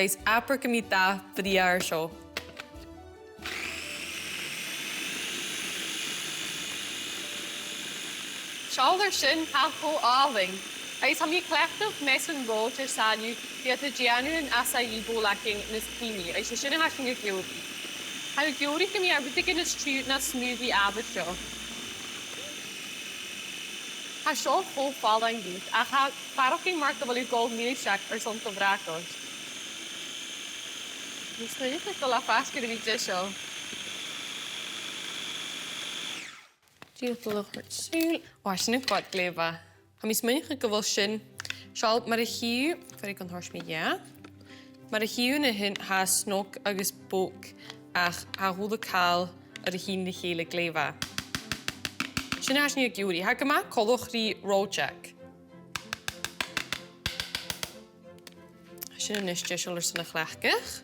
is apar gymita fyddi ar sio. Siol ar sin halcho áling. Is ham i clechtwch mes yn rôl ter sanu gyda gianw yn Açaí bólacking yn ysgrifennu. Is y sin yn hasyn i'r giwri. Hael giwri gymi arbyd yn ystryd na smoothie abyd sio. Ha siol hoff fal yn gyd, a ha farwch i'n mark fel i'w gol Milseag ar sont o bracaist. Nes na eich o la ffas gyda fi dysio. Diolch yn hwrt sŵl. O, sy'n yn gwad glefa. A mis mynd i'ch gyfol sy'n. Siol, mae'r hiw, fyr i gynhors mi ia. Mae'r hiw yn y hyn ha snog agus bwc ach ha hwyd o cael yr hyn i chael y glefa. Sy'n as ni y giwri. Ha gyma colwch ri roll check. Sy'n yn ysdio siol yr sy'n y chlechgych.